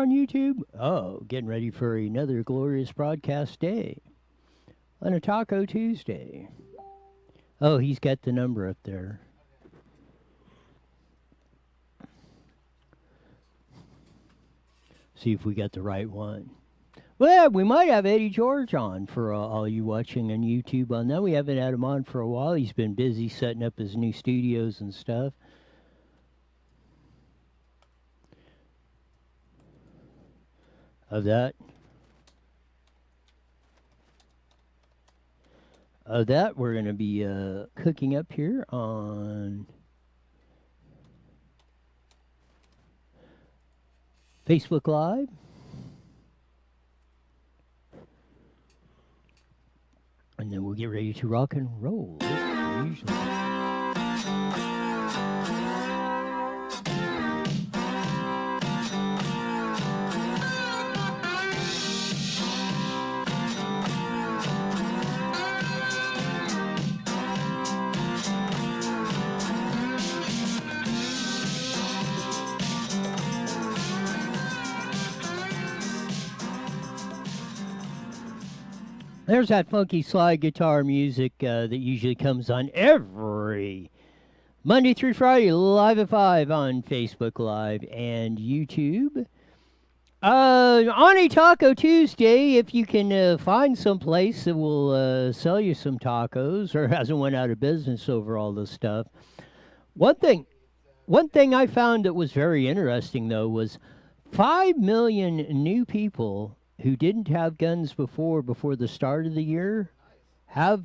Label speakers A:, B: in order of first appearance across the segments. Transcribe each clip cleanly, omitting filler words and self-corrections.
A: on YouTube? Oh, getting ready for another glorious broadcast day on a Taco Tuesday. Oh, he's got the number up there. See if we got the right one. Well, we might have Eddie George on for all you watching on YouTube on that. We haven't had him on for a while. He's been busy setting up his new studios and stuff. Of that, we're going to be cooking up here on Facebook Live. And then we'll get ready to rock and roll. Usually. There's that funky slide guitar music that usually comes on every Monday through Friday, live at 5 on Facebook Live and YouTube. On a Taco Tuesday, if you can find some place that will sell you some tacos or hasn't went out of business over all this stuff. One thing I found that was very interesting, though, was 5 million new people who didn't have guns before the start of the year have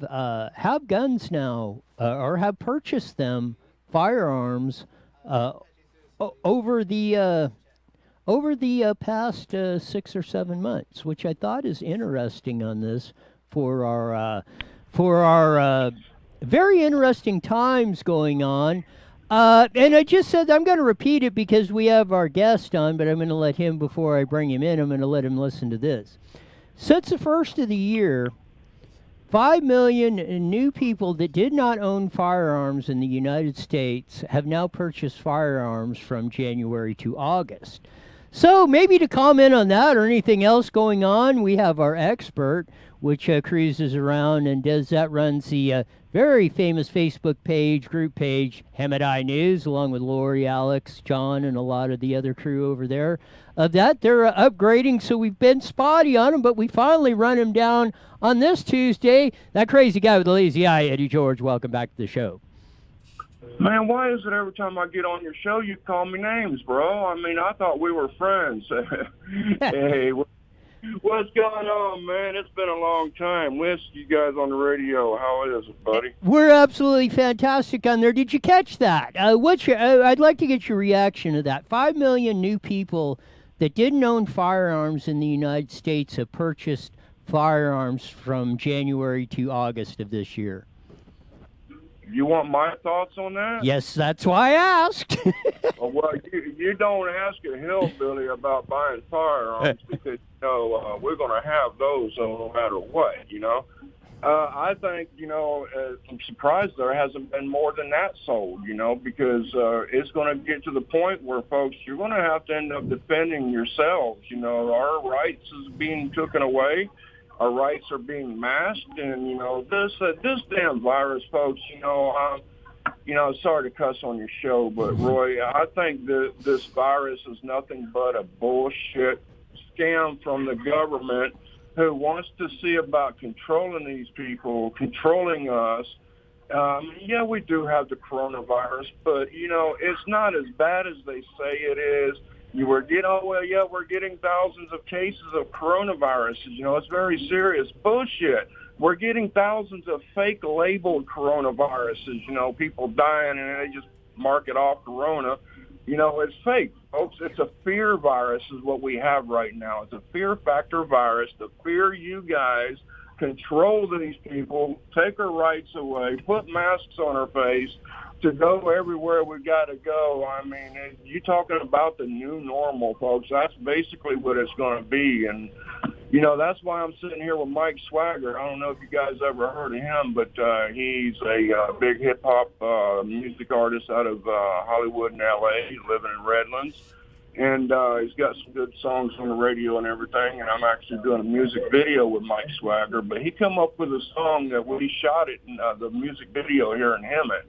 A: guns now or have purchased them, firearms, over the past 6 or 7 months, which I thought is interesting on this for our very interesting times going on. And I just said I'm going to repeat it because we have our guest on, but I'm going to let him, before I bring him in, I'm going to let him listen to this. Since the first of the year, 5 million new people that did not own firearms in the United States have now purchased firearms from January to August. So maybe to comment on that or anything else going on, we have our expert, which cruises around and does that, runs the very famous Facebook page, group page, Hemet Eye News, along with Lori, Alex, John, and a lot of the other crew over there. Of that, they're upgrading, so we've been spotty on them, but we finally run him down on this Tuesday. That crazy guy with the lazy eye, Eddie George, welcome back to the show.
B: Man, why is it every time I get on your show you call me names, bro? I mean, I thought we were friends. Hey, what's going on, man? It's been a long time. Missed you guys on the radio. How is it, buddy?
A: We're absolutely fantastic on there. Did you catch that? I'd like to get your reaction to that. 5 million new people that didn't own firearms in the United States have purchased firearms from January to August of this year.
B: You want my thoughts on that?
A: Yes, that's why I asked.
B: Well, you don't ask a hillbilly about buying firearms because, we're going to have those no matter what, I think, I'm surprised there hasn't been more than that sold, because it's going to get to the point where, folks, you're going to have to end up defending yourselves. Our rights is being taken away. Our rights are being masked, and, this damn virus, folks, sorry to cuss on your show, but, Roy, I think that this virus is nothing but a bullshit scam from the government who wants to see about controlling these people, controlling us. Yeah, we do have the coronavirus, but, it's not as bad as they say it is. We're getting thousands of cases of coronavirus. It's very serious. Bullshit. We're getting thousands of fake labeled coronaviruses, people dying and they just mark it off corona. It's fake, folks. It's a fear virus is what we have right now. It's a fear factor virus to fear you guys, control these people, take our rights away, put masks on our face, to go everywhere we got to go. I mean, you talking about the new normal, folks. That's basically what it's going to be. And, that's why I'm sitting here with Mike Swagger. I don't know if you guys ever heard of him, but he's a big hip-hop music artist out of Hollywood and L.A. He's living in Redlands. And he's got some good songs on the radio and everything. And I'm actually doing a music video with Mike Swagger. But he come up with a song that we shot it in the music video here in Hemet.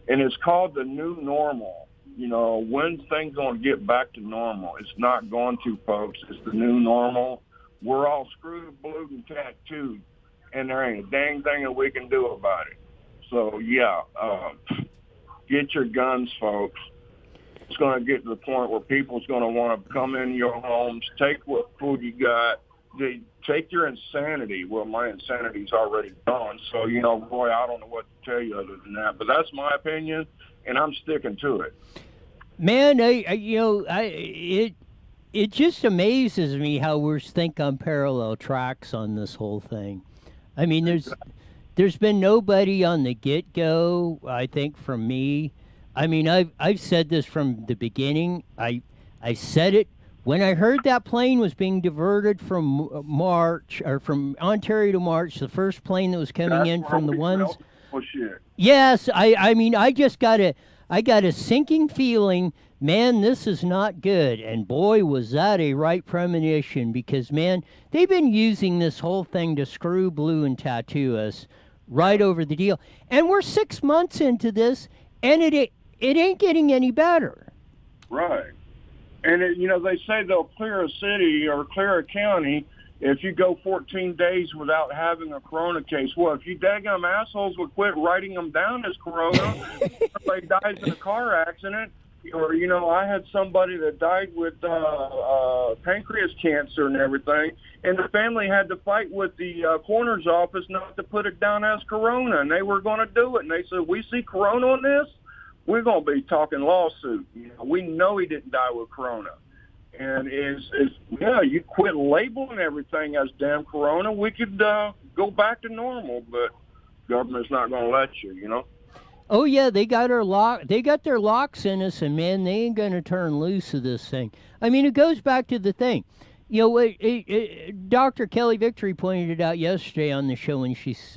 B: And it's called The New Normal. You know, when's things going to get back to normal? It's not going to, folks. It's the new normal. We're all screwed, blued, and tattooed. And there ain't a dang thing that we can do about it. So, yeah, get your guns, folks. It's going to get to the point where people's going to want to come in your homes, take what food you got, take your insanity. Well, my insanity's already gone. So, you know, boy, I don't know what to tell you other than that. But that's my opinion, and I'm sticking to it.
A: Man, it just amazes me how we think on parallel tracks on this whole thing. I mean, there's been nobody on the get-go, I think, from me. I mean, I've said this from the beginning. I said it when I heard that plane was being diverted from March, or from Ontario to March, the first plane that was coming in from the ones.
B: Oh, shit.
A: Yes, I mean, I got a sinking feeling, man, this is not good. And boy, was that a right premonition, because, man, they've been using this whole thing to screw, blue, and tattoo us right over the deal. And we're 6 months into this, and it ain't getting any better.
B: Right. And, you know, they say they'll clear a city or clear a county if you go 14 days without having a corona case. Well, if you daggum assholes would quit writing them down as corona, somebody dies in a car accident, or, you know, I had somebody that died with pancreas cancer and everything, and the family had to fight with the coroner's office not to put it down as corona, and they were going to do it. And they said, we see corona on this, we're going to be talking lawsuit. You know, we know he didn't die with corona. And you quit labeling everything as damn corona, we could go back to normal, but government's not going to let you, you know.
A: Oh yeah, they got their locks in us, and man, they ain't going to turn loose of this thing. I mean, it goes back to the thing. You know, Dr. Kelly Victory pointed it out yesterday on the show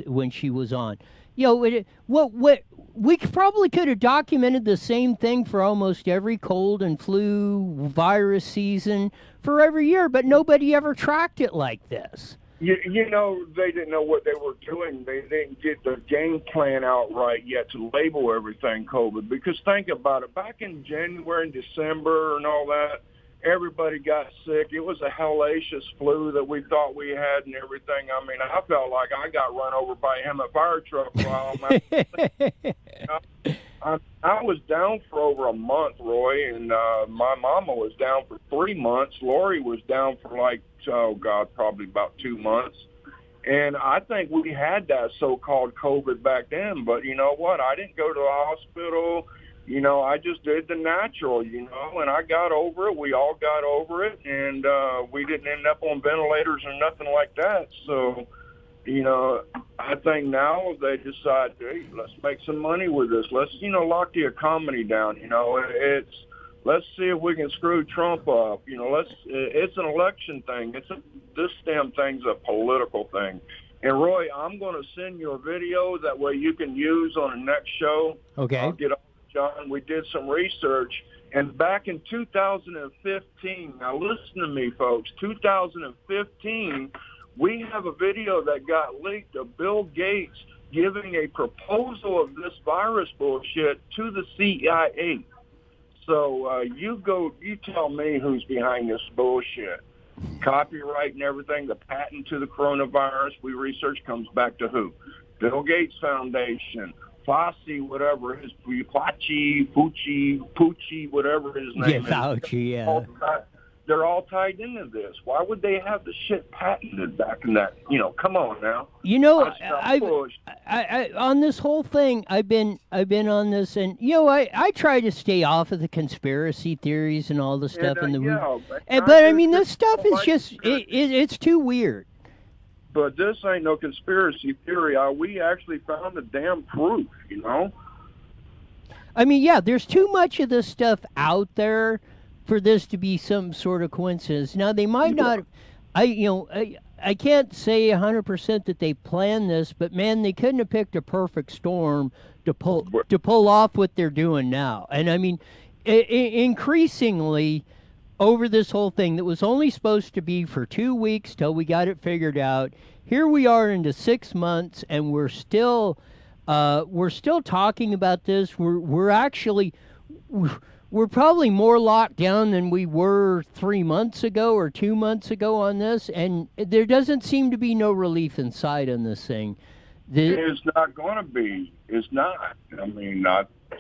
A: when she was on. You know, what we probably could have documented the same thing for almost every cold and flu virus season for every year, but nobody ever tracked it like this.
B: You know, they didn't know what they were doing. They didn't get the game plan out right yet to label everything COVID. Because think about it, back in January and December and all that, everybody got sick. It was a hellacious flu that we thought we had and everything. I mean, I felt like I got run over by a Hemet fire truck while I was down for over a month, Roy, and my mama was down for 3 months. Lori was down for probably about 2 months. And I think we had that so-called COVID back then. But you know what? I didn't go to the hospital. You know, I just did the natural, you know, and I got over it. We all got over it, and we didn't end up on ventilators or nothing like that. So, you know, I think now they decide, hey, let's make some money with this. Let's, you know, lock the economy down. You know, let's see if we can screw Trump up. You know, it's an election thing. This damn thing's a political thing. And Roy, I'm going to send you a video that way you can use on the next show.
A: Okay.
B: I'll get John, we did some research, and back in 2015, now listen to me, folks, 2015, we have a video that got leaked of Bill Gates giving a proposal of this virus bullshit to the CIA. So you tell me who's behind this bullshit. Copyright and everything, the patent to the coronavirus, we research comes back to who? Bill Gates Foundation. Fauci, whatever his Pucci, whatever his name is.
A: Fauci, yeah.
B: They're all tied into this. Why would they have the shit patented back in that? You know, come on now.
A: You know, I on this whole thing, I've been on this, and you know, I try to stay off of the conspiracy theories and all the stuff in the but I mean, this stuff is just it's too weird.
B: But this ain't no conspiracy theory. We actually found the damn proof, you know?
A: I mean, yeah, there's too much of this stuff out there for this to be some sort of coincidence. Now, they might not... I can't say 100% that they planned this, but, man, they couldn't have picked a perfect storm to pull off what they're doing now. And, I mean, increasingly... over this whole thing that was only supposed to be for 2 weeks till we got it figured out. Here we are into 6 months, and we're still talking about this. We're actually we're probably more locked down than we were 3 months ago or 2 months ago on this, and there doesn't seem to be no relief in sight on this thing.
B: It's not going to be. It's not. I mean,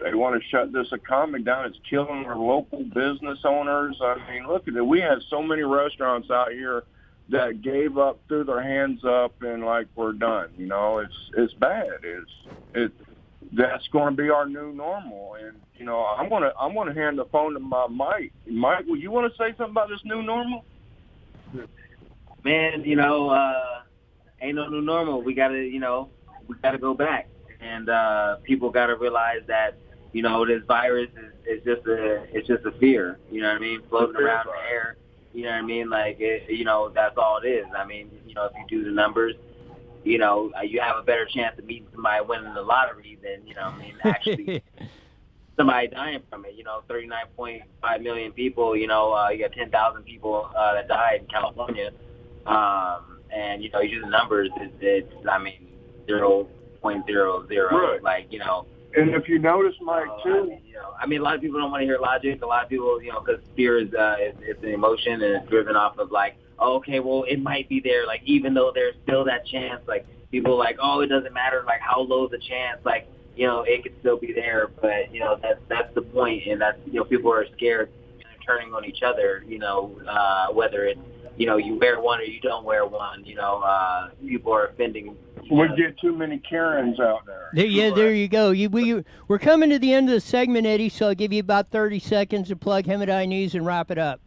B: they want to shut this economy down. It's killing our local business owners. I mean, look at it. We had so many restaurants out here that gave up, threw their hands up, and like, we're done. You know, it's bad. That's going to be our new normal. And you know, I'm gonna hand the phone to my Mike. Mike, will you want to say something about this new normal?
C: Man, you know, ain't no new normal. We gotta go back, and people gotta realize that, you know, this virus is just a fear. You know what I mean? Floating around in the air. You know what I mean? Like, you know, that's all it is. I mean, you know, if you do the numbers, you know, you have a better chance of meeting somebody winning the lottery than, you know, I mean, actually somebody dying from it. You know, 39.5 million people. You know, you got 10,000 people that died in California, and you know, you do the numbers. It's I mean, 0.00.
B: Right.
C: Like, you know.
B: And if you notice, Mike, too.
C: I mean, a lot of people don't want to hear logic. A lot of people, you know, because fear is it's an emotion, and it's driven off of like, oh, okay, well, it might be there. Like, even though there's still that chance, like, people are like, oh, it doesn't matter, like, how low the chance, like, you know, it could still be there. But, you know, that's the point, and that's, you know, people are scared and they're turning on each other, you know, whether it's, you know, you wear one or you don't wear one, you know, people are offending.
B: We get too many Karens out there.
A: Yeah, there you go. We're coming to the end of the segment, Eddie, so I'll give you about 30 seconds to plug Hemet Eye News and wrap it up.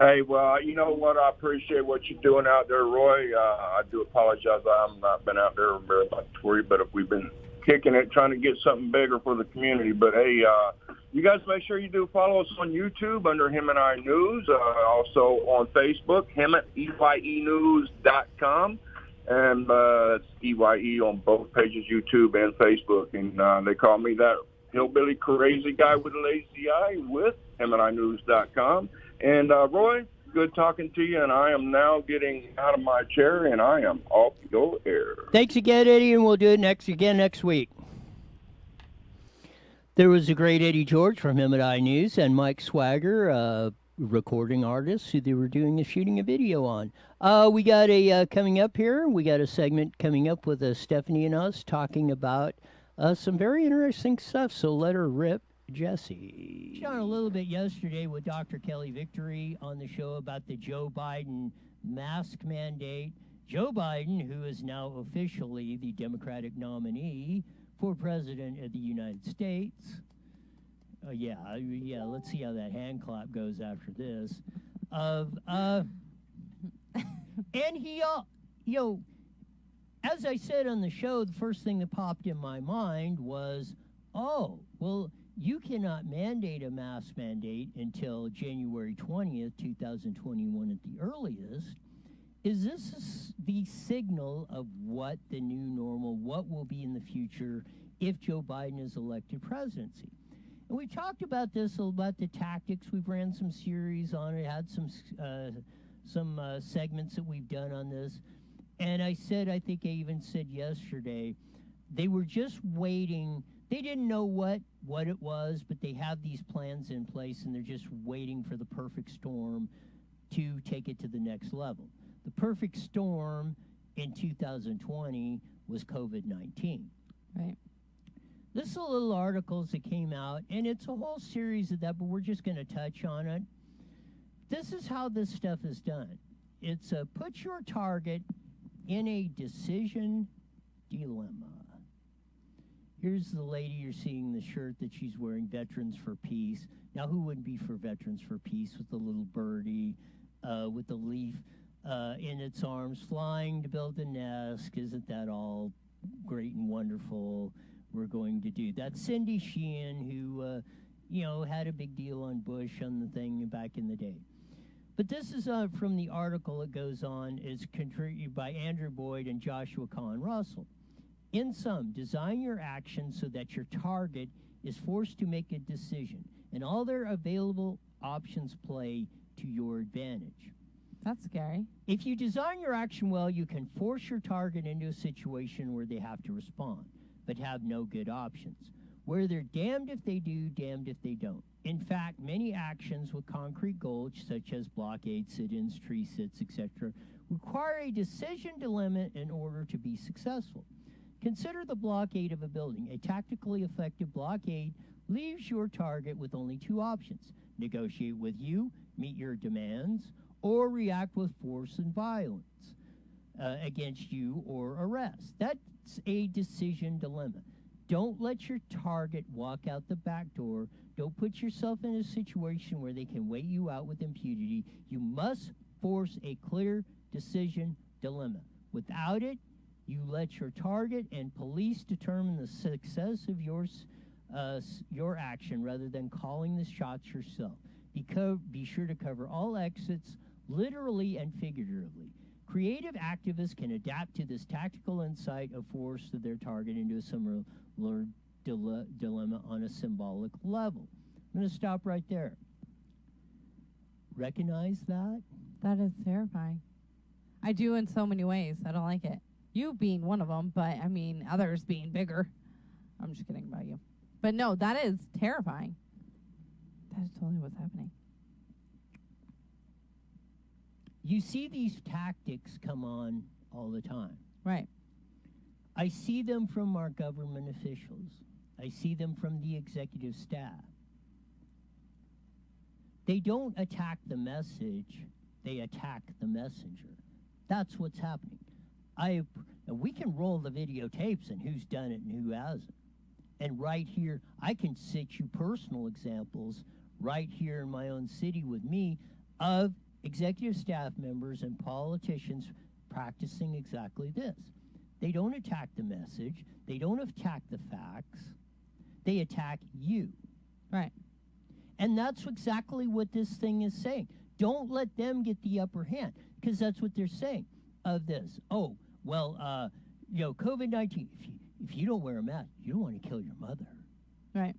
B: Hey, well, you know what? I appreciate what you're doing out there, Roy. I do apologize. I've not been out there very much for you, but we've been kicking it, trying to get something bigger for the community. But, hey, you guys make sure you do follow us on YouTube under Hemet Eye News. Also on Facebook, Hemet, EYEnews.com. And it's EYE on both pages, YouTube and Facebook. And they call me that hillbilly crazy guy with a lazy eye with HemetEyeNews.com. And Roy, good talking to you. And I am now getting out of my chair, and I am off your air.
A: Thanks again, Eddie, and we'll do it next week. There was a great Eddie George from Hemet Eye News and Mike Swagger, recording artists who they were doing shooting a video on. We got a coming up here. We got a segment coming up with Stephanie and us talking about some very interesting stuff. So let her rip, Jesse. On a little bit yesterday with Dr. Kelly Victory on the show about the Joe Biden mask mandate. Joe Biden, who is now officially the Democratic nominee for President of the United States. Yeah, let's see how that hand clap goes after this. And he, you know, as I said on the show, the first thing that popped in my mind was, oh, well, you cannot mandate a mask mandate until January 20th, 2021 at the earliest. Is this the signal of what the new normal, what will be in the future if Joe Biden is elected presidency? And we've talked about this, about the tactics. We've ran some series on it, had some segments that we've done on this. And I think I even said yesterday, they were just waiting. They didn't know what it was, but they have these plans in place, and they're just waiting for the perfect storm to take it to the next level. The perfect storm in 2020 was COVID-19.
D: Right.
A: This is a little articles that came out, and it's a whole series of that, but we're just going to touch on it. This is how this stuff is done. It's put your target in a decision dilemma. Here's the lady you're seeing, the shirt that she's wearing, Veterans for Peace. Now, who wouldn't be for Veterans for Peace with the little birdie, with the leaf in its arms, flying to build a nest? Isn't that all great and wonderful? We're going to do. That's Cindy Sheehan, who, had a big deal on Bush on the thing back in the day. But this is from the article that goes on, is contributed by Andrew Boyd and Joshua Kahn Russell. In sum, design your actions so that your target is forced to make a decision, and all their available options play to your advantage.
D: That's scary.
A: If you design your action well, you can force your target into a situation where they have to respond, but have no good options, where they're damned if they do, damned if they don't. In fact, many actions with concrete goals, such as blockade, sit-ins, tree sits, etc., require a decision dilemma in order to be successful. Consider the blockade of a building. A tactically effective blockade leaves your target with only two options: negotiate with you, meet your demands, or react with force and violence against you or arrest. That's a decision dilemma. Don't let your target walk out the back door. Don't put yourself in a situation where they can wait you out with impunity. You must force a clear decision dilemma. Without it, you let your target and police determine the success of your action rather than calling the shots yourself. Be sure to cover all exits, literally and figuratively. Creative activists can adapt to this tactical insight of force to their target into a similar dilemma on a symbolic level. I'm going to stop right there. Recognize that?
D: That is terrifying. I do in so many ways. I don't like it. You being one of them, but I mean, others being bigger. I'm just kidding about you. But no, that is terrifying. That is totally what's happening.
A: You see these tactics come on all the time.
D: Right.
A: I see them from our government officials. I see them from the executive staff. They don't attack the message, they attack the messenger. That's what's happening. We can roll the videotapes and who's done it and who hasn't. And right here, I can set you personal examples right here in my own city with me of executive staff members and politicians practicing exactly this. They don't attack the message. They don't attack the facts. They attack you.
D: Right.
A: And that's exactly what this thing is saying. Don't let them get the upper hand, because that's what they're saying of this. Oh, well, COVID-19, if you don't wear a mask, you don't want to kill your mother.
D: Right.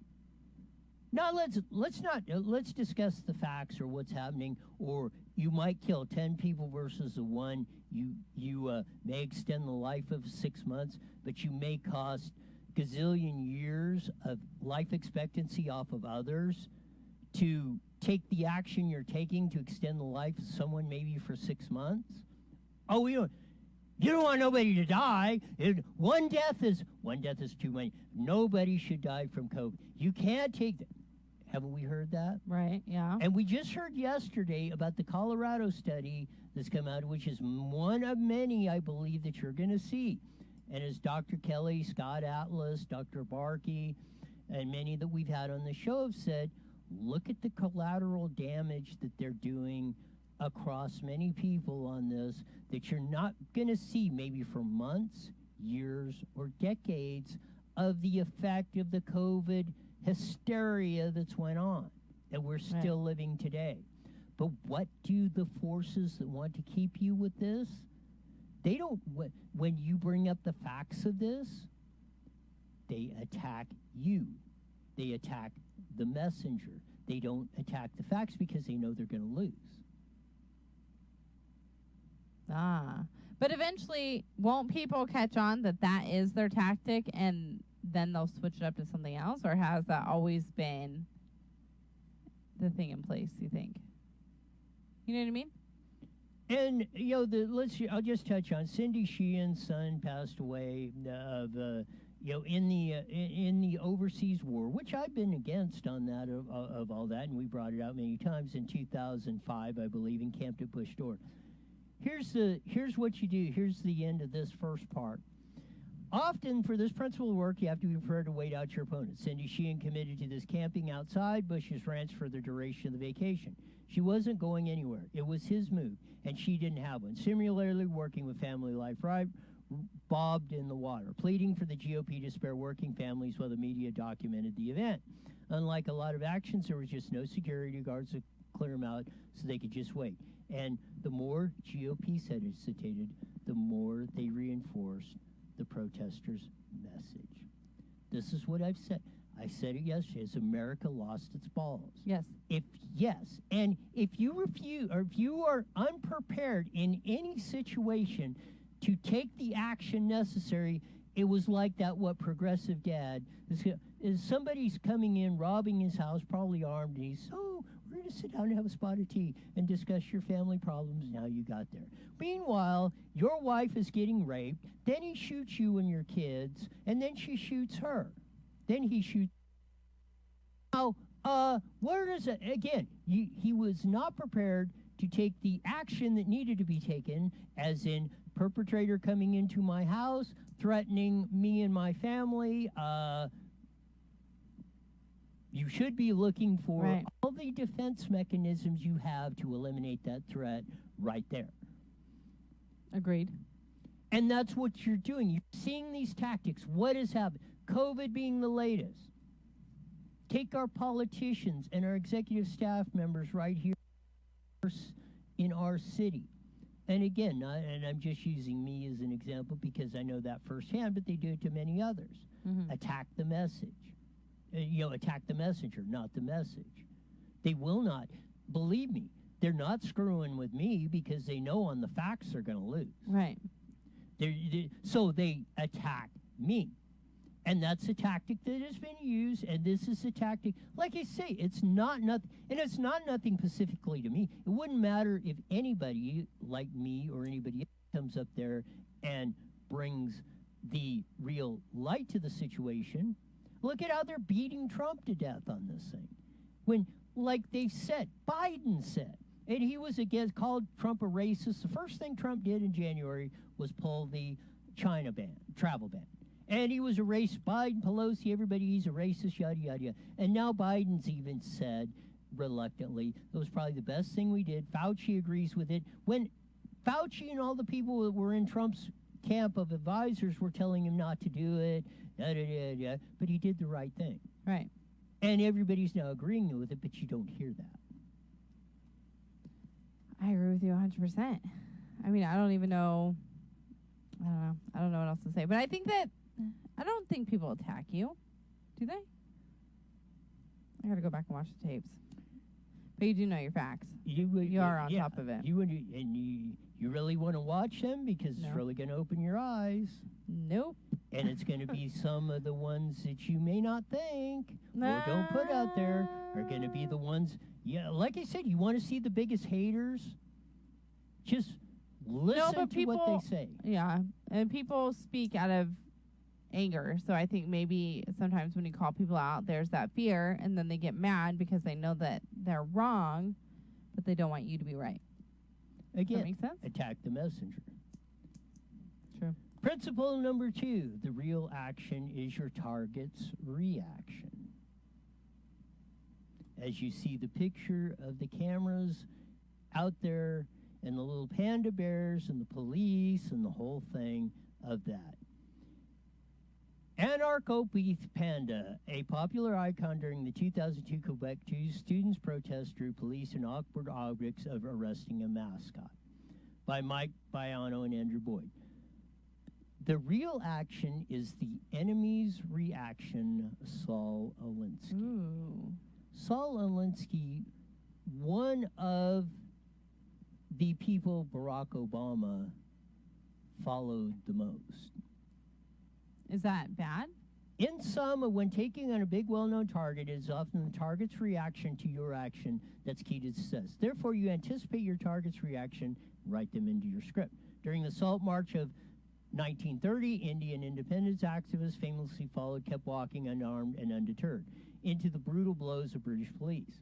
A: Now let's discuss the facts or what's happening. Or you might kill 10 people versus the one. You may extend the life of 6 months, but you may cost gazillion years of life expectancy off of others to take the action you're taking to extend the life of someone maybe for 6 months. Oh, you don't want nobody to die. One death is too many. Nobody should die from COVID. You can't take that. Haven't we heard that?
D: Right, yeah.
A: And we just heard yesterday about the Colorado study that's come out, which is one of many, I believe, that you're going to see. And as Dr. Kelly, Scott Atlas, Dr. Barkey, and many that we've had on the show have said, look at the collateral damage that they're doing across many people on this that you're not going to see maybe for months, years, or decades of the effect of the COVID hysteria that's went on, that we're still living today. But what do the forces that want to keep you with this? They don't, when you bring up the facts of this, they attack you. They attack the messenger. They don't attack the facts because they know they're going to lose.
D: But eventually, won't people catch on that that is their tactic and then they'll switch it up to something else? Or has that always been the thing in place, you think? You know what I mean?
A: And, I'll just touch on Cindy Sheehan's son passed away in the overseas war, which I've been against on that of all that, and we brought it out many times in 2005, I believe, and camped at Bush Door. Here's what you do. Here's the end of this first part. Often, for this principle to work, you have to be prepared to wait out your opponent. Cindy Sheehan committed to this camping outside Bush's ranch for the duration of the vacation. She wasn't going anywhere. It was his move, and she didn't have one. Similarly, working with Family Life Right bobbed in the water, pleading for the GOP to spare working families while the media documented the event. Unlike a lot of actions, there was just no security guards to clear them out so they could just wait. And the more GOP hesitated, the more they reinforced the protesters' message. This is what I've said. I said it yesterday, has America lost its balls?
D: Yes.
A: And if you refuse, or if you are unprepared in any situation to take the action necessary, it was like that, what progressive dad is somebody's coming in, robbing his house, probably armed, and he's, we're going to sit down and have a spot of tea and discuss your family problems and how you got there. Meanwhile, your wife is getting raped, then he shoots you and your kids, and then she shoots her. Then he shoots. Now, where does it, again, he was not prepared to take the action that needed to be taken, as in perpetrator coming into my house, threatening me and my family. You should be looking for all the defense mechanisms you have to eliminate that threat right there.
D: Agreed.
A: And that's what you're doing. You're seeing these tactics. What has happened? COVID being the latest. Take our politicians and our executive staff members right here in our city. And again, and I'm just using me as an example because I know that firsthand, but they do it to many others.
D: Mm-hmm.
A: Attack the message. Attack the messenger, not the message. They will not. Believe me, they're not screwing with me because they know on the facts they're going to lose.
D: Right.
A: So they attack me. And that's a tactic that has been used, and this is a tactic. Like I say, it's not nothing, and it's not nothing specifically to me. It wouldn't matter if anybody like me or anybody else comes up there and brings the real light to the situation. Look at how they're beating Trump to death on this thing. When, like they said, Biden said, and he was called Trump a racist. The first thing Trump did in January was pull the China ban, travel ban. And he was a racist. Biden, Pelosi, everybody, he's a racist, yada, yada, yada. And now Biden's even said, reluctantly, it was probably the best thing we did. Fauci agrees with it. When Fauci and all the people that were in Trump's camp of advisors were telling him not to do it, but he did the right thing.
D: Right.
A: And everybody's now agreeing with it, but you don't hear that.
D: I agree with you 100%. I mean, I don't even know. I don't know. I don't know what else to say. But I don't think people attack you. Do they? I got to go back and watch the tapes. But you do know your facts. You are on top of it.
A: You really want to watch them because it's really going to open your eyes.
D: Nope.
A: And it's going to be some of the ones that you may not think or don't put out there are going to be the ones. Yeah, like I said, you want to see the biggest haters? Just listen to what they say.
D: Yeah, and people speak out of anger. So I think maybe sometimes when you call people out, there's that fear, and then they get mad because they know that they're wrong, but they don't want you to be right.
A: Again,
D: does that make sense?
A: Attack the messenger.
D: True.
A: Principle number 2, the real action is your target's reaction. As you see the picture of the cameras out there and the little panda bears and the police and the whole thing of that. Anarcho-Beef Panda, a popular icon during the 2002 Quebec students' protest, drew police in awkward objects of arresting a mascot by Mike Biano and Andrew Boyd. The real action is the enemy's reaction, Saul Alinsky.
D: Ooh.
A: Saul Alinsky, one of the people Barack Obama followed the most.
D: Is that bad?
A: In sum, when taking on a big, well-known target, it is often the target's reaction to your action that's key to success. Therefore, you anticipate your target's reaction, write them into your script. During the Salt March of 1930, Indian independence activists famously followed, kept walking unarmed and undeterred, into the brutal blows of British police.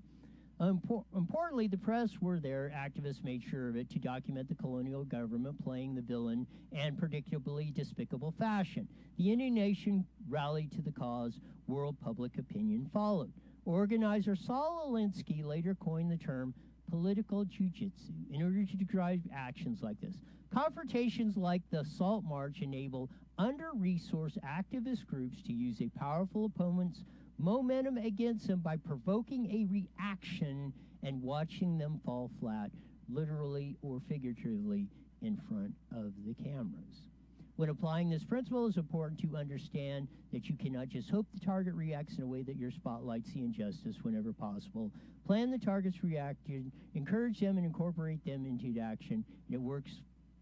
A: Importantly, the press were there. Activists made sure of it to document the colonial government playing the villain in predictably despicable fashion. The Indian nation rallied to the cause. World public opinion followed. Organizer Saul Alinsky later coined the term political jiu-jitsu in order to describe actions like this. Confrontations like the Salt March enable under-resourced activist groups to use a powerful opponent's momentum against them by provoking a reaction and watching them fall flat, literally or figuratively, in front of the cameras. When applying this principle, it's important to understand that you cannot just hope the target reacts in a way that your spotlights the injustice whenever possible. Plan the target's reaction, encourage them, and incorporate them into action. And it works.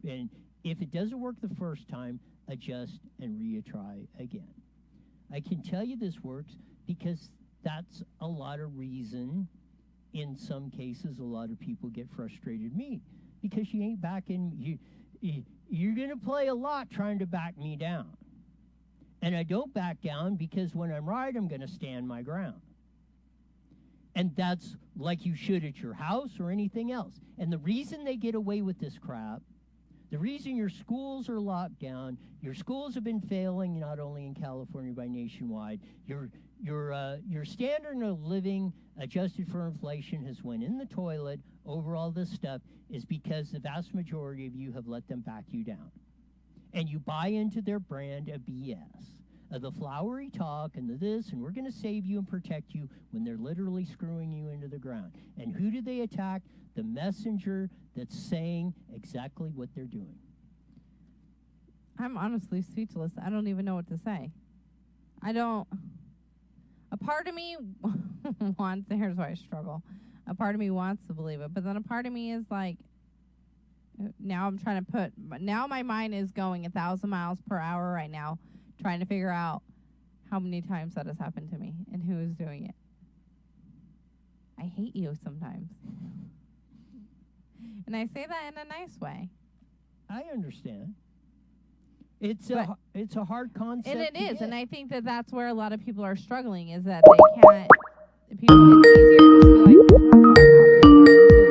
A: And if it doesn't work the first time, adjust and retry again. I can tell you this works because that's a lot of reason. In some cases, a lot of people get frustrated me because you ain't backing you're going to play a lot trying to back me down. And I don't back down because when I'm right, I'm going to stand my ground. And that's like you should at your house or anything else. And the reason they get away with this crap, the reason your schools are locked down, your schools have been failing not only in California but nationwide, your standard of living adjusted for inflation has went in the toilet over all this stuff is because the vast majority of you have let them back you down. And you buy into their brand of BS, of the flowery talk and the this, and we're going to save you and protect you when they're literally screwing you into the ground. And who do they attack? The messenger that's saying exactly what they're doing.
D: I'm honestly speechless. I don't even know what to say. A part of me wants, here's why I struggle. A part of me wants to believe it, but then a part of me is like, now my mind is going 1,000 miles per hour right now, trying to figure out how many times that has happened to me and who is doing it. I hate you sometimes. And I say that in a nice way.
A: I understand. It's a hard concept.
D: And it is, and I think that that's where a lot of people are struggling is that they can't. People, it's easier to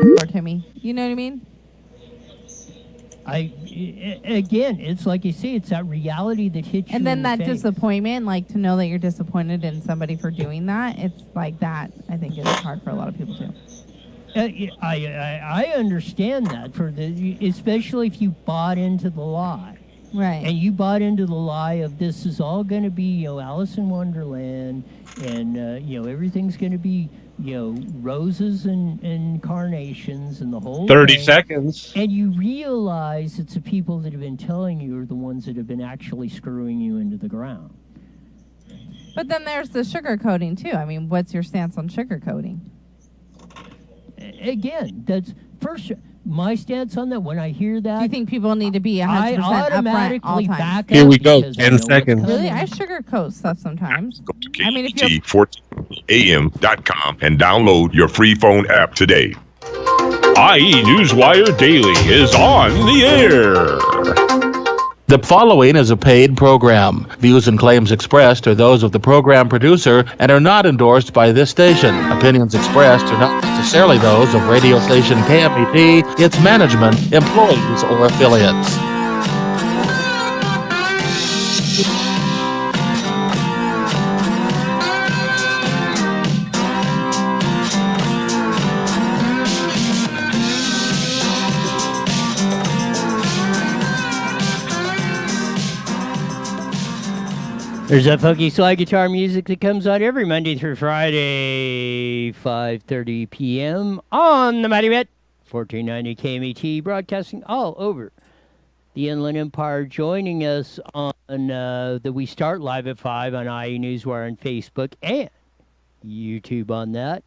D: be like, to me. You know what I mean?
A: Again, it's like you say, it's that reality that hits you.
D: And then
A: in
D: that
A: the face.
D: disappointment, like to know that you're disappointed in somebody for doing that. It's like that. I think it's hard for a lot of people too.
A: I understand that especially if you bought into the lie.
D: Right.
A: And you bought into the lie of this is all going to be, Alice in Wonderland, and, everything's going to be, roses and carnations and the whole
E: 30
A: thing.
E: seconds.
A: And you realize it's the people that have been telling you are the ones that have been actually screwing you into the ground.
D: But then there's the sugarcoating, too. I mean, what's your stance on sugarcoating?
A: Again, that's first... My stance on that, when I hear that...
D: Do you think people need to be 100%
A: I
D: upfront
A: automatically
D: all times?
A: back up.
E: Here we go,
A: because
E: 10 seconds.
D: Really? I sugarcoat stuff sometimes.
F: Go to
D: I mean, if you're...
F: KET14am.com and download your free phone app today.
E: IE Newswire Daily is on the air.
G: The following is a paid program. Views and claims expressed are those of the program producer and are not endorsed by this station. Opinions expressed are not necessarily those of radio station KMET, its management, employees, or affiliates.
A: There's that funky slide guitar music that comes on every Monday through Friday, 5:30 p.m. on the Mighty Met, 1490 KMET, broadcasting all over the Inland Empire. Joining us on we start live at 5 on IE Newswire on Facebook and YouTube on that.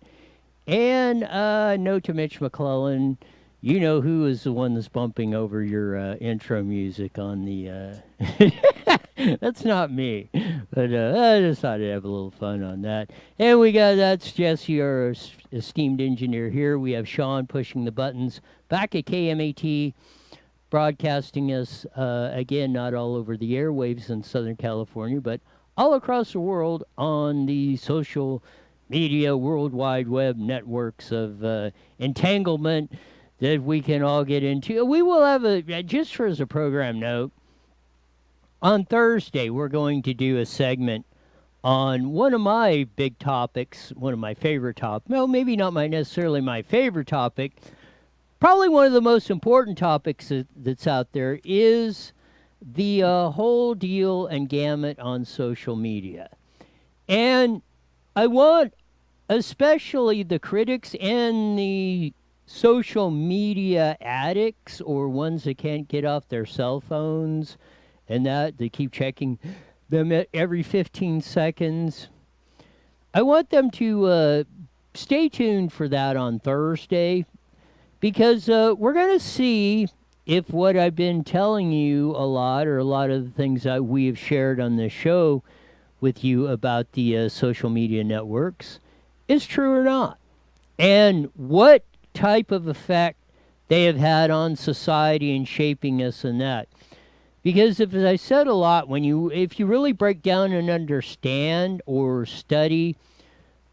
A: And note to Mitch McClellan, you know who is the one that's bumping over your intro music on the... That's not me, but I just thought I'd have a little fun on that. And that's Jesse, our esteemed engineer here. We have Sean pushing the buttons back at KMAT, broadcasting us, again, not all over the airwaves in Southern California, but all across the world on the social media, World Wide Web networks of entanglement that we can all get into. We will have just as a program note, on Thursday, we're going to do a segment on one of my big topics, one of my favorite topics. Well, maybe not necessarily my favorite topic. Probably one of the most important topics that's out there is the whole deal and gamut on social media. And I want especially the critics and the social media addicts or ones that can't get off their cell phones and that they keep checking them every 15 seconds. I want them to stay tuned for that on Thursday, because we're going to see if what I've been telling you a lot, or a lot of the things that we have shared on this show with you about the social media networks, is true or not, and what type of effect they have had on society and shaping us and that. Because as I said a lot, if you really break down and understand or study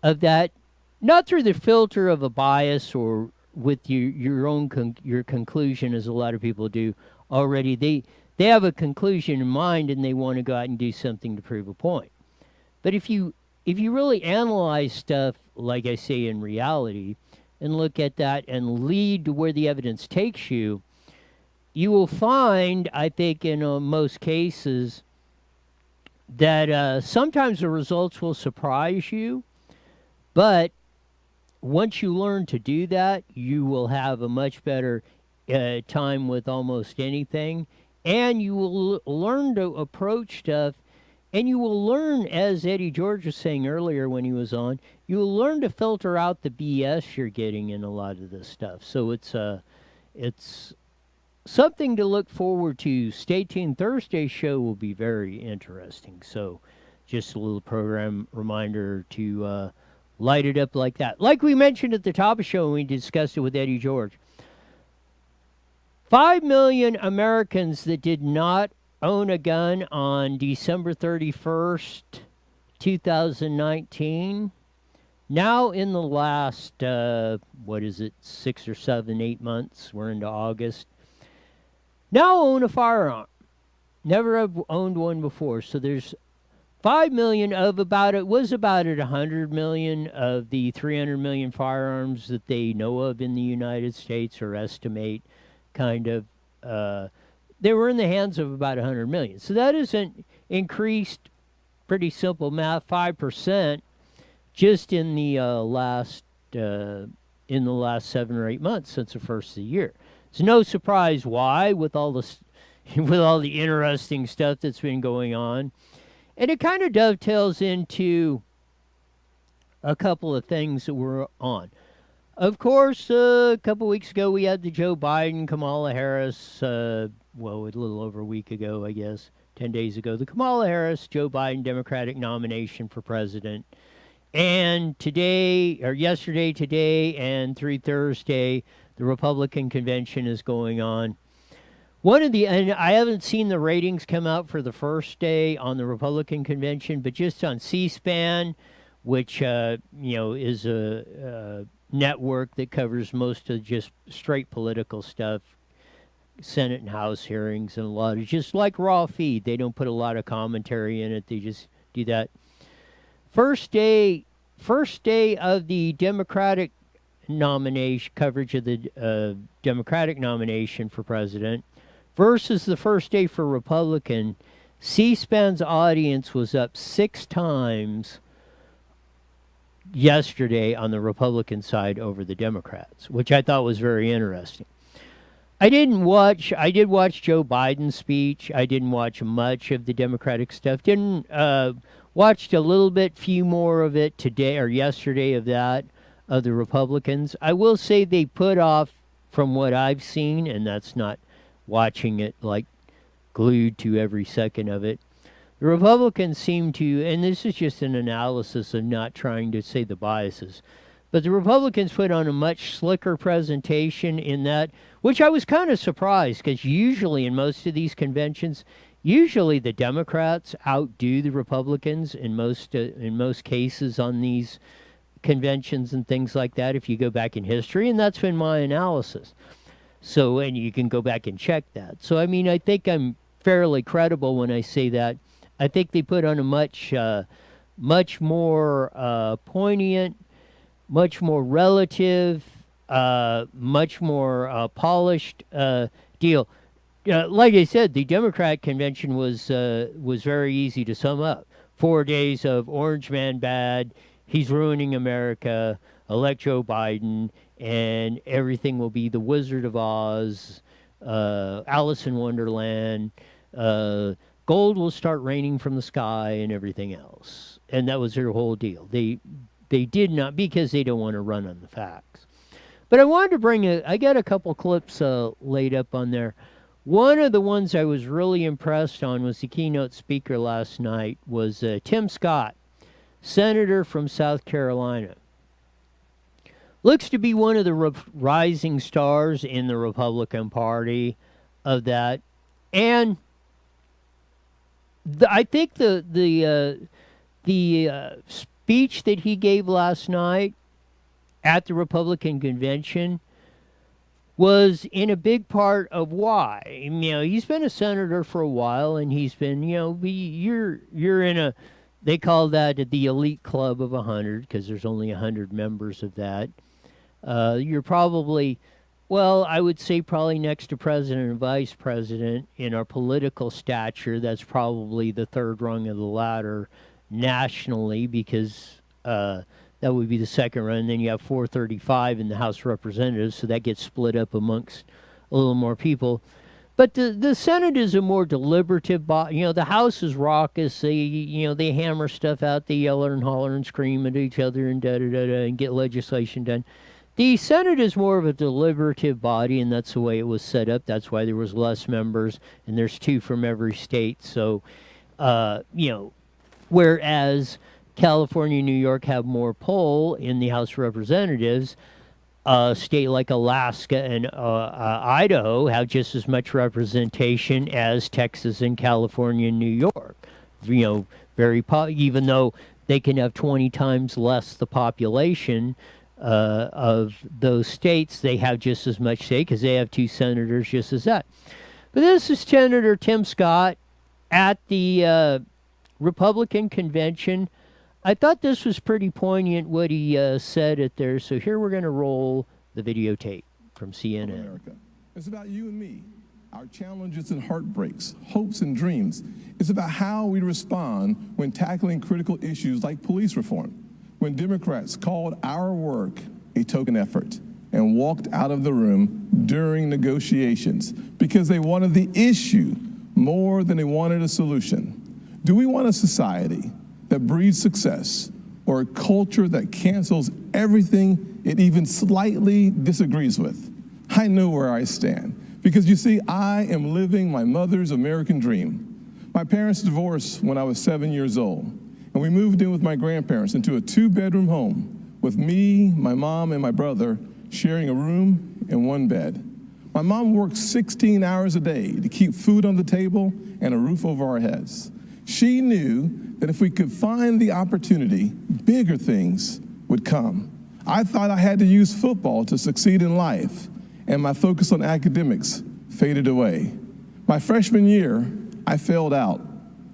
A: of that, not through the filter of a bias or with your own your conclusion, as a lot of people do already, they have a conclusion in mind and they want to go out and do something to prove a point. But if you really analyze stuff, like I say, in reality, and look at that and lead to where the evidence takes you, you will find, I think, in most cases, that sometimes the results will surprise you, but once you learn to do that, you will have a much better time with almost anything, and you will learn to approach stuff. And you will learn, as Eddie George was saying earlier when he was on, you will learn to filter out the BS you're getting in a lot of this stuff. So it's something to look forward to. Stay tuned. Thursday's show will be very interesting. So just a little program reminder to light it up like that. Like we mentioned at the top of the show when we discussed it with Eddie George. 5 million Americans that did not own a gun on December 31st, 2019. Now in the last, 6 or 7, 8 months, we're into August, now own a firearm. Never have owned one before. So there's 5 million of it was about 100 million of the 300 million firearms that they know of in the United States, or estimate kind of, they were in the hands of about 100 million. So that isn't increased, pretty simple math, 5% just in the last 7 or 8 months since the first of the year. It's no surprise why, with all the interesting stuff that's been going on. And it kind of dovetails into a couple of things that we're on. Of course, a couple weeks ago we had the Joe Biden, Kamala Harris, a little over a week ago, I guess, 10 days ago, the Kamala Harris, Joe Biden Democratic nomination for president. And yesterday, today, and through Thursday, the Republican convention is going on. And I haven't seen the ratings come out for the first day on the Republican convention, but just on C-SPAN, which, is a network that covers most of just straight political stuff, Senate and House hearings, and a lot of just like raw feed. They don't put a lot of commentary in it. They just do that. First day of the Democratic nomination, coverage of the Democratic nomination for president versus the first day for Republican, C-SPAN's audience was up 6 times yesterday on the Republican side over the Democrats, which I thought was very interesting. I did watch Joe Biden's speech. I didn't watch much of the Democratic stuff. Watched a little bit, few more of it today or yesterday of the Republicans. I will say they put off, from what I've seen, and that's not watching it like glued to every second of it. The Republicans seem to, and this is just an analysis of not trying to say the biases, but the Republicans put on a much slicker presentation in that, which I was kind of surprised, because usually in most of these conventions, usually the Democrats outdo the Republicans in most cases on these conventions and things like that, if you go back in history, and that's been my analysis. So, and you can go back and check that. So, I mean, I think I'm fairly credible when I say that. I think they put on a much more poignant, much more relative, much more polished deal. Like I said, the Democrat convention was very easy to sum up. 4 days of Orange Man bad, he's ruining America, elect Joe Biden, and everything will be the Wizard of Oz, Alice in Wonderland, gold will start raining from the sky and everything else. And that was their whole deal. They did not, because they don't want to run on the facts. But I wanted to bring I got a couple clips laid up on there. One of the ones I was really impressed on was the keynote speaker last night was Tim Scott, senator from South Carolina. Looks to be one of the rising stars in the Republican Party of that. And I think the speech that he gave last night at the Republican convention was in a big part of why. You know, he's been a senator for a while, and he's been, you know, you're in a, they call that the elite club of 100 because there's only 100 members of that. You're probably, well, I would say probably next to president and vice president in our political stature. That's probably the third rung of the ladder nationally, because that would be the second run. And then you have 435 in the House of Representatives, so that gets split up amongst a little more people. But the Senate is a more deliberative body. You know, the House is raucous. They hammer stuff out. They yell and holler and scream at each other and da-da-da-da and get legislation done. The Senate is more of a deliberative body, and that's the way it was set up. That's why there was less members, and there's 2 from every state. So, whereas California and New York have more pull in the House of Representatives, a state like Alaska and Idaho have just as much representation as Texas and California and New York. You know, even though they can have 20 times less the population of those states, they have just as much say because they have 2 senators just as that. But this is Senator Tim Scott at the Republican convention. I thought this was pretty poignant what he said it there. So here we're going to roll the videotape from CNN.
H: America. It's about you and me, our challenges and heartbreaks, hopes and dreams. It's about how we respond when tackling critical issues like police reform. When Democrats called our work a token effort and walked out of the room during negotiations because they wanted the issue more than they wanted a solution. Do we want a society that breeds success, or a culture that cancels everything it even slightly disagrees with? I know where I stand, because you see, I am living my mother's American dream. My parents divorced when I was 7 years old, and we moved in with my grandparents into a 2-bedroom home with me, my mom, and my brother sharing a room and 1 bed. My mom worked 16 hours a day to keep food on the table and a roof over our heads. She knew that if we could find the opportunity, bigger things would come. I thought I had to use football to succeed in life, and my focus on academics faded away. My freshman year, I failed out.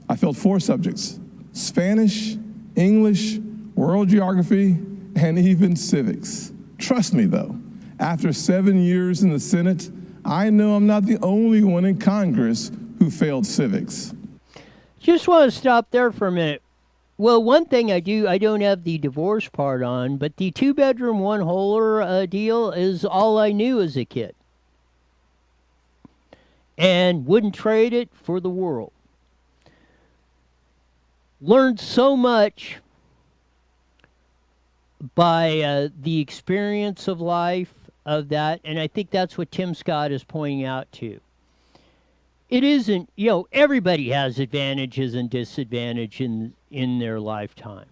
H: I failed 4 subjects: Spanish, English, world geography, and even civics. Trust me though, after 7 years in the Senate, I know I'm not the only one in Congress who failed civics.
A: Just want to stop there for a minute. Well, one thing I don't have the divorce part on, but the 2-bedroom, 1-holer deal is all I knew as a kid. And wouldn't trade it for the world. Learned so much by the experience of life of that, and I think that's what Tim Scott is pointing out too. It isn't, everybody has advantages and disadvantages in their lifetime.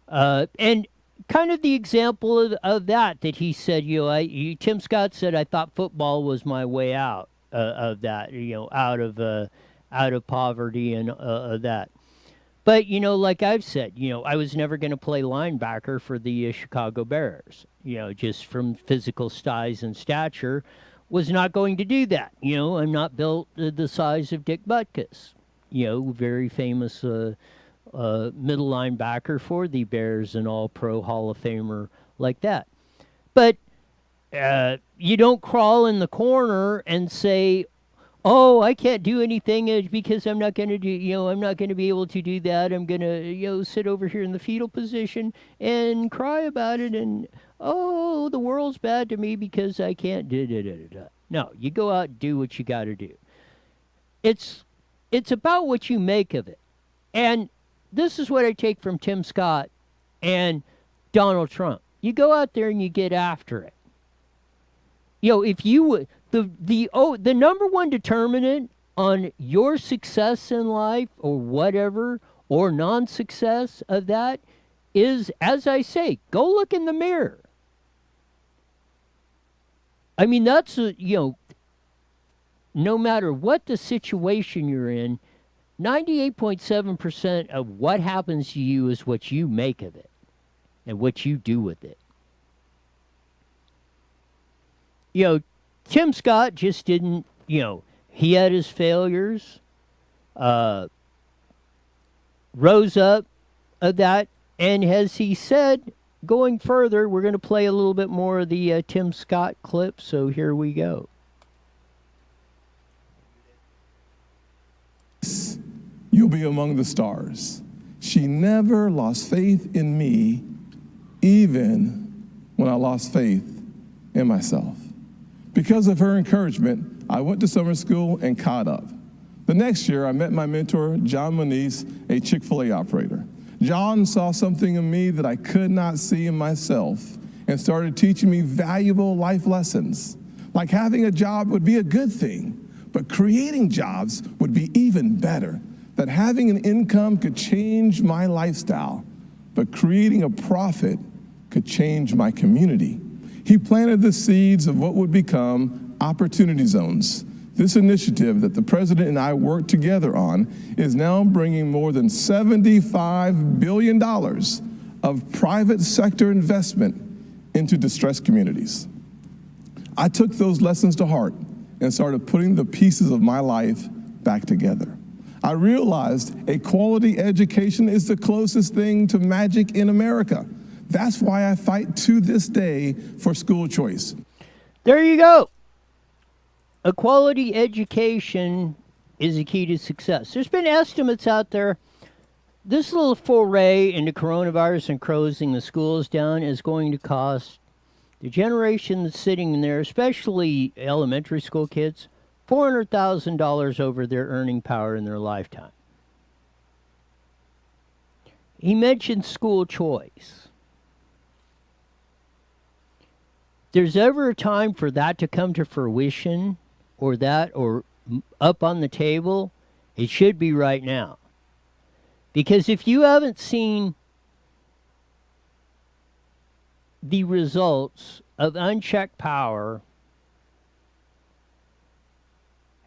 A: And kind of the example of that he said, Tim Scott said, I thought football was my way out of that, out of poverty and that. But, like I've said, I was never going to play linebacker for the Chicago Bears, just from physical size and stature. Was not going to do that. I'm not built the size of Dick Butkus, very famous middle linebacker for the Bears and all-pro Hall of Famer like that. But you don't crawl in the corner and say, oh, I can't do anything because I'm not going to do, I'm not going to be able to do that. I'm going to, sit over here in the fetal position and cry about it and, oh, the world's bad to me because I can't do da-da-da-da. No, you go out and do what you got to do. It's it's about what you make of it. And this is what I take from Tim Scott and Donald Trump. You go out there and you get after it. You know, if you would, the number one determinant on your success in life or whatever, or non-success of that is, as I say, go look in the mirror. I mean, that's, no matter what the situation you're in, 98.7% of what happens to you is what you make of it and what you do with it. Tim Scott just didn't, he had his failures, rose up of that, and as he said, going further, we're going to play a little bit more of the Tim Scott clip, so here we go.
H: You'll be among the stars. She never lost faith in me, even when I lost faith in myself. Because of her encouragement, I went to summer school and caught up. The next year, I met my mentor, John Moniz, a Chick-fil-A operator. John saw something in me that I could not see in myself and started teaching me valuable life lessons. Like having a job would be a good thing, but creating jobs would be even better. That having an income could change my lifestyle, but creating a profit could change my community. He planted the seeds of what would become Opportunity Zones. This initiative that the president and I worked together on is now bringing more than $75 billion of private sector investment into distressed communities. I took those lessons to heart and started putting the pieces of my life back together. I realized a quality education is the closest thing to magic in America. That's why I fight to this day for school choice.
A: There you go. A quality education is the key to success. There's been estimates out there. This little foray into coronavirus and closing the schools down is going to cost the generation that's sitting in there, especially elementary school kids, $400,000 over their earning power in their lifetime. He mentioned school choice. There's ever a time for that to come to fruition or up on the table, it should be right now. Because if you haven't seen the results of unchecked power,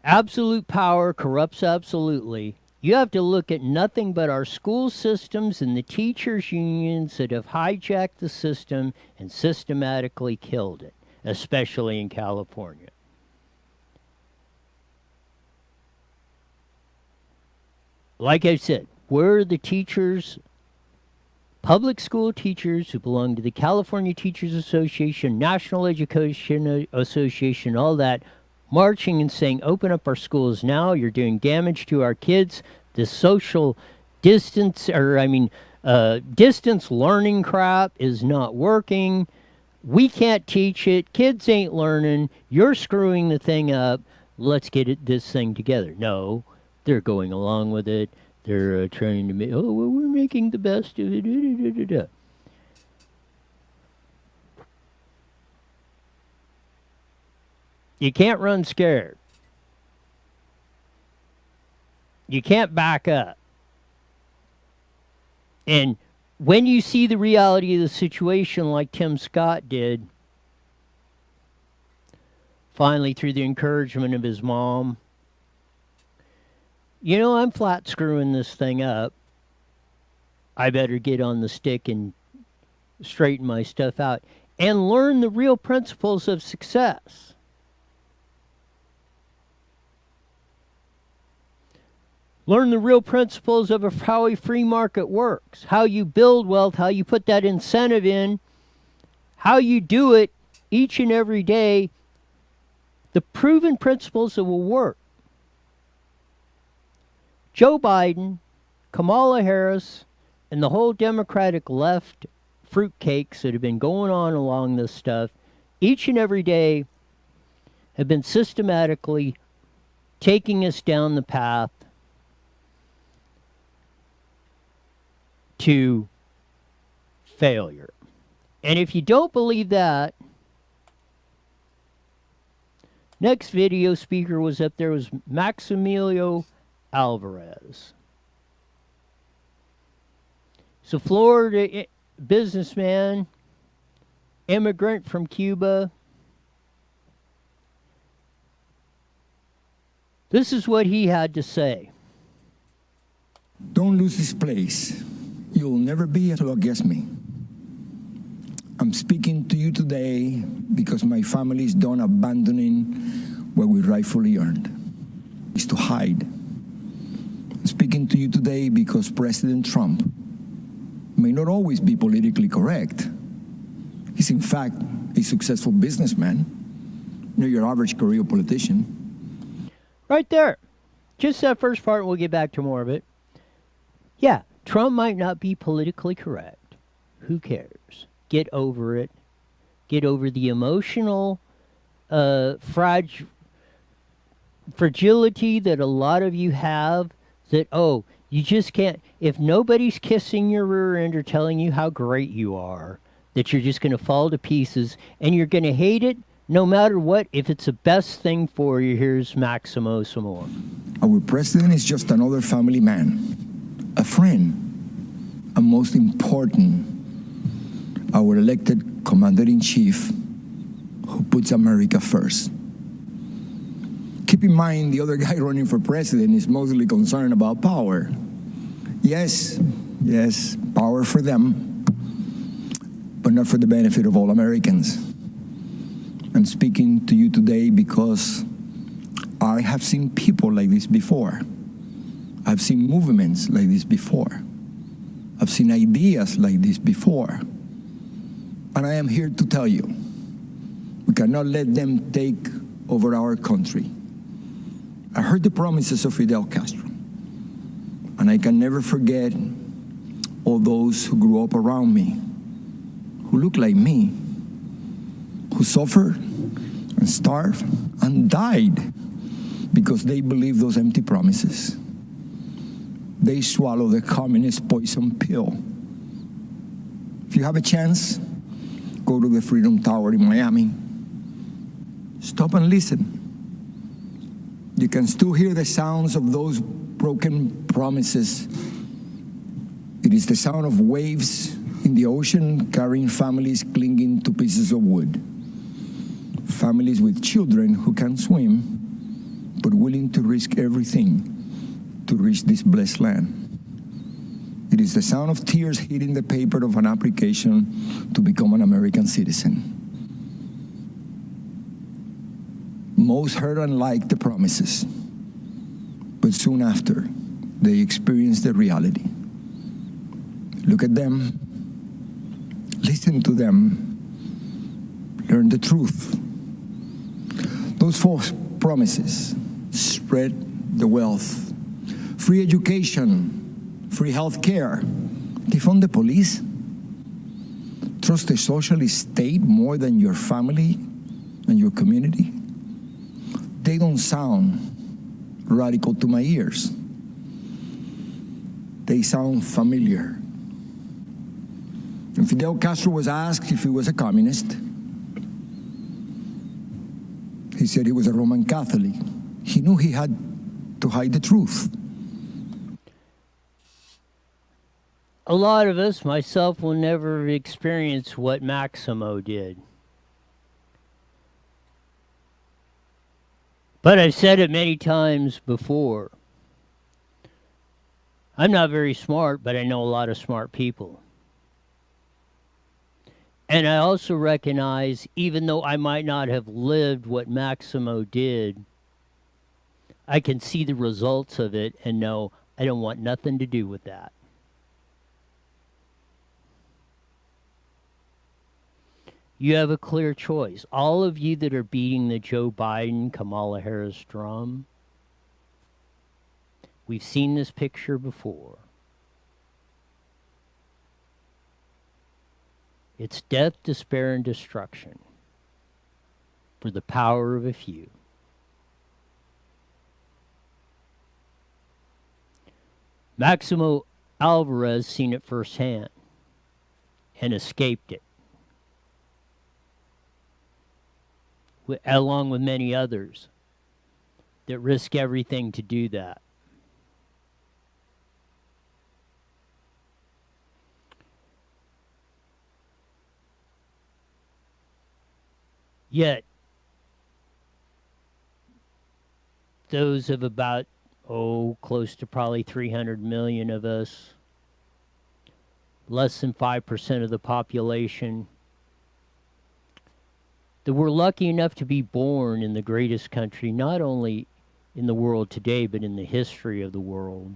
A: absolute power corrupts absolutely. You have to look at nothing but our school systems and the teachers' unions that have hijacked the system and systematically killed it, especially in California. Like I said, where are the teachers, public school teachers who belong to the California Teachers Association, National Education Association, all that, marching and saying, open up our schools now, you're doing damage to our kids, the social distance, distance learning crap is not working, we can't teach it, kids ain't learning, you're screwing the thing up, let's get this thing together. No, they're going along with it, they're trying to make, we're making the best of it, You can't run scared. You can't back up. And when you see the reality of the situation like Tim Scott did, finally through the encouragement of his mom, I'm flat screwing this thing up. I better get on the stick and straighten my stuff out and learn the real principles of success. Learn the real principles of how a free market works, how you build wealth, how you put that incentive in, how you do it each and every day, the proven principles that will work. Joe Biden, Kamala Harris, and the whole Democratic left fruitcakes that have been going on along this stuff, each and every day have been systematically taking us down the path to failure. And if you don't believe that, next video speaker was up there was Maximilio Alvarez. So Florida businessman, immigrant from Cuba. This is what he had to say.
I: Don't lose this place. You'll never be able to against me. I'm speaking to you today because my family is done abandoning what we rightfully earned. It's to hide. I'm speaking to you today because President Trump may not always be politically correct. He's in fact a successful businessman, not your average career politician.
A: Right there. Just that first part, we'll get back to more of it. Yeah, Trump might not be politically correct. Who cares? Get over it. Get over the emotional fragility that a lot of you have, that, oh, you just can't, if nobody's kissing your rear end or telling you how great you are, that you're just going to fall to pieces and you're going to hate it no matter what. If it's the best thing for you, here's Maximo some more.
I: Our president is just another family man, a friend, and most important, our elected commander-in-chief who puts America first. Keep in mind, the other guy running for president is mostly concerned about power. Yes, power for them, but not for the benefit of all Americans. I'm speaking to you today because I have seen people like this before. I've seen movements like this before. I've seen ideas like this before. And I am here to tell you, we cannot let them take over our country. I heard the promises of Fidel Castro, and I can never forget all those who grew up around me, who looked like me, who suffered and starved and died because they believed those empty promises. They swallowed the communist poison pill. If you have a chance, go to the Freedom Tower in Miami. Stop and listen. You can still hear the sounds of those broken promises. It is the sound of waves in the ocean carrying families clinging to pieces of wood. Families with children who can swim, but willing to risk everything to reach this blessed land. It is the sound of tears hitting the paper of an application to become an American citizen. Most heard and liked the promises, but soon after, they experienced the reality. Look at them, listen to them, learn the truth. Those false promises: spread the wealth, free education, free health care, defund the police, trust the socialist state more than your family and your community. They don't sound radical to my ears. They sound familiar. When Fidel Castro was asked if he was a communist, he said he was a Roman Catholic. He knew he had to hide the truth.
A: A lot of us, myself, will never experience what Maximo did. But I've said it many times before. I'm not very smart, but I know a lot of smart people. And I also recognize, even though I might not have lived what Maximo did, I can see the results of it and know I don't want nothing to do with that. You have a clear choice. All of you that are beating the Joe Biden, Kamala Harris drum, we've seen this picture before. It's death, despair, and destruction for the power of a few. Maximo Alvarez seen it firsthand and escaped it, along with many others that risk everything to do that. Yet, those of about, close to probably 300 million of us, less than 5% of the population, that we're lucky enough to be born in the greatest country, not only in the world today, but in the history of the world.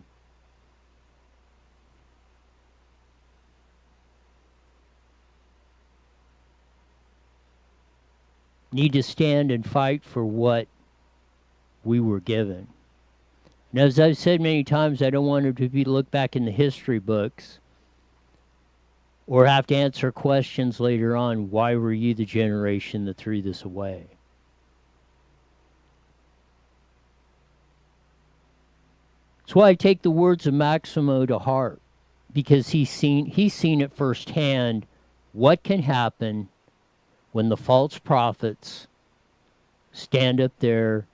A: Need to stand and fight for what we were given. And as I've said many times, I don't want it to be to look back in the history books or have to answer questions later on, why were you the generation that threw this away? That's why I take the words of Maximo to heart, because he's seen it firsthand what can happen when the false prophets stand up there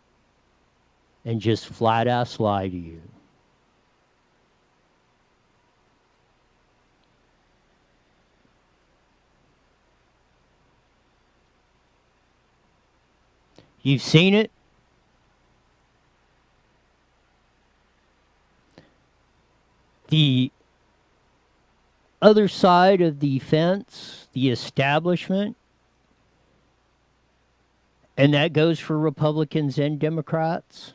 A: and just flat-ass lie to you. You've seen it. The other side of the fence, the establishment, and that goes for Republicans and Democrats,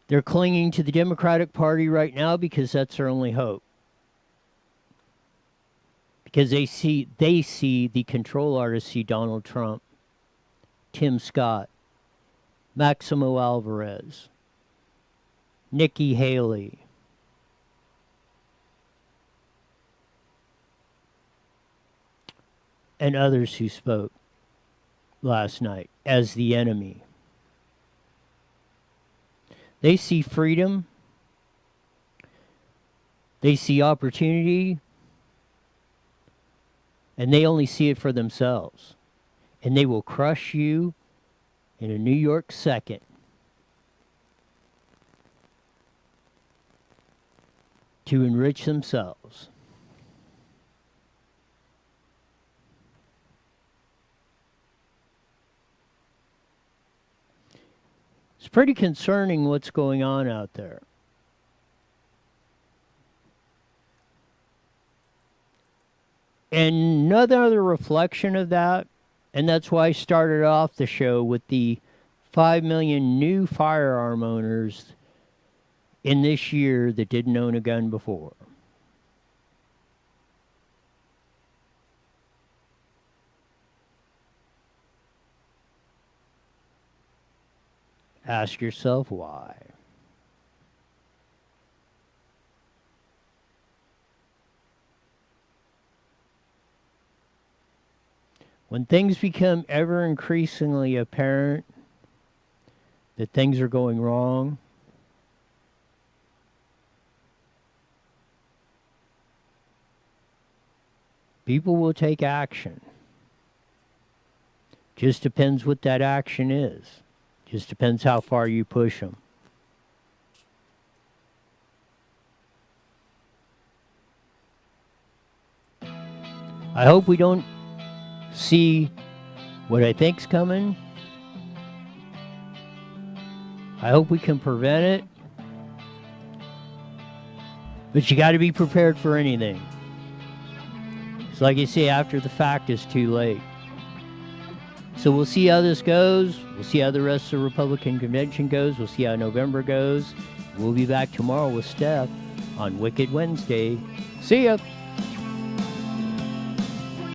A: they're clinging to the Democratic Party right now because that's their only hope. Because they see the control artists see Donald Trump, Tim Scott, Maximo Alvarez, Nikki Haley, and others who spoke last night as the enemy. They see freedom. They see opportunity. And they only see it for themselves. And they will crush you in a New York second. To enrich themselves. It's pretty concerning what's going on out there. And another reflection of that, and that's why I started off the show with the 5 million new firearm owners in this year that didn't own a gun before. Ask yourself why. When things become ever increasingly apparent that things are going wrong, people will take action. Just depends what that action is. Just depends how far you push them. I hope we don't see what I think's coming. I hope we can prevent it. But you got to be prepared for anything. It's like you say, after the fact is too late. So we'll see how this goes. We'll see how the rest of the Republican convention goes. We'll see how November goes. We'll be back tomorrow with Steph on Wicked Wednesday. See ya.